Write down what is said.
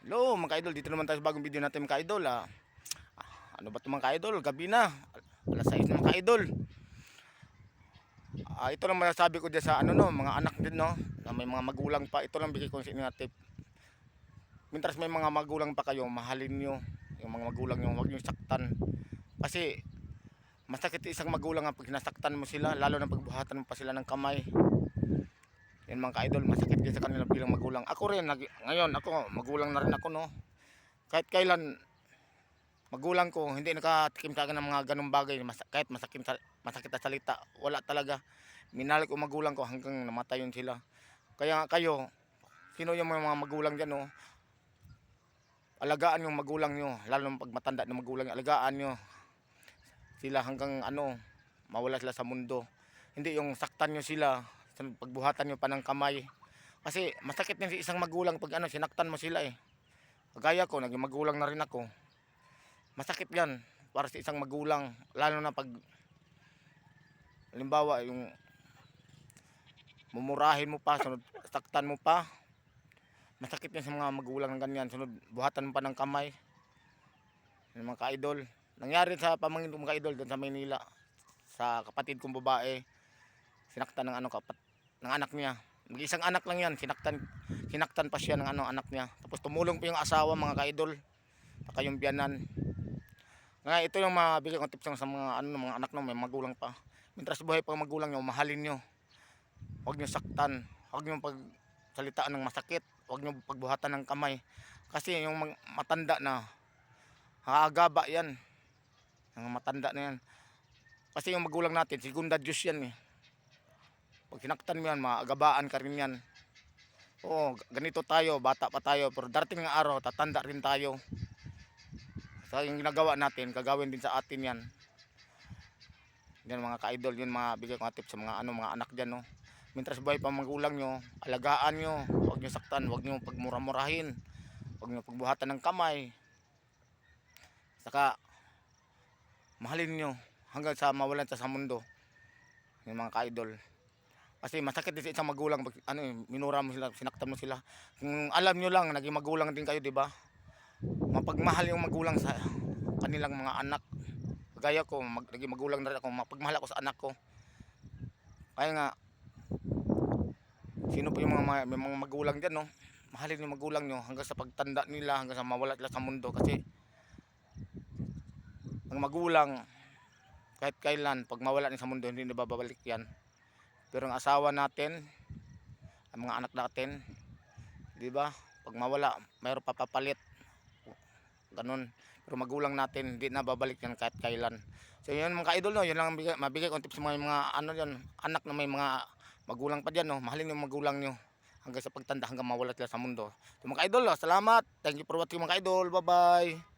Hello mga idol, dito naman tayo sa bagong video natin mga idol. Ano ba ito mga idol? Gabi na. Alas 6 na mga idol. Ito lang masasabi ko dyan sa ano no, mga anak din no, na may mga magulang pa. Ito lang bigay ko sa inyo na tip. Mintras may mga magulang pa kayo, mahalin nyo yung mga magulang nyo, huwag nyo saktan. Kasi masakit isang magulang nga pag nasaktan mo sila, lalo na pagbuhatan mo pa sila ng kamay. Yan mga idol, masakit din sa kanila bilang magulang. Ako rin, ngayon ako, magulang na rin ako no. Kahit kailan magulang ko hindi nakatikim sa akin ng mga ganung bagay, kahit masakit na salita, wala talaga. Minahal ko magulang ko hanggang namatay yun sila. Kaya kayo, sino yung mga magulang dyan no, alagaan yung magulang nyo, lalo pag matanda na magulang nyo, alagaan nyo sila hanggang ano, mawala sila sa mundo. Hindi yung saktan nyo sila, pagbuhatan nyo pa ng kamay. Kasi masakit din sa isang magulang pag ano, sinaktan mo sila eh. Kagaya ko, naging magulang na rin ako. Masakit yan para sa isang magulang, lalo na pag halimbawa yung mumurahin mo pa, sunod saktan mo pa. Masakit yan sa mga magulang ng ganyan, sunod buhatan mo pa ng kamay. Yung mga ka-idol, nangyari sa pamangkin kong ka-idol doon sa Maynila, sa kapatid kong babae, sinaktan ng ano ng anak niya. Mag-isang anak lang yan, sinaktan pa siya ng ano anak niya. Tapos tumulong pa yung asawa mga ka-idol, saka yung biyanan. Nga ito yung mabigay kong tips sa mga ano mga anak ng may magulang pa. Mintras buhay pa magulang nyo, mahalin nyo. Huwag nyo saktan, huwag nyo pagsalitaan ng masakit, huwag nyo pagbuhatan ng kamay. Kasi yung matanda na, haagaba yan. Yung matanda na yan. Kasi yung magulang natin, segunda Diyos yan eh. Pag sinaktan mo yan, maagabaan ka rin yan. Oo, ganito tayo, bata pa tayo, pero darating ng araw, tatanda rin tayo. So yung ginagawa natin, gagawin din sa atin yan. Yan mga ka-idol, yun mga bigay ko nga tips sa mga ano mga anak diyan no. Mintras buhay pa magulang nyo, alagaan nyo, huwag nyo saktan, huwag nyo pagmura-murahin, huwag nyo pagbuhatan ng kamay. Saka mahalin nyo hanggang sa mawalan sa mundo. Yung mga ka-idol. Kasi masakit din sa isang magulang pag ano, minura mo sila, sinaktan mo sila. Kung alam nyo lang, naging magulang din kayo, di ba? Mapagmahal yung magulang sa kanilang mga anak. Kagaya ko, naging magulang na rin ako, mapagmahal ako sa anak ko. Kaya nga, sino po yung may mga magulang dyan, no? Mahalin yung magulang nyo hanggang sa pagtanda nila, hanggang sa mawala sila sa mundo. Kasi, ang magulang, kahit kailan, pag mawala sa mundo, hindi na babalik yan. Pero ang asawa natin, ang mga anak natin, di ba? Pag mawala, mayroon papapalit. Ganun. Pero magulang natin, hindi na babalik yan kahit kailan. So yun mga ka-idol, no? Yun lang mabigay kong tips sa mga ano yan, anak na may mga magulang pa dyan, no? Mahalin yung magulang nyo hanggang sa pagtanda, hanggang mawala sila sa mundo. So mga ka-idol, no? Salamat. Thank you for watching mga ka-idol. Bye bye.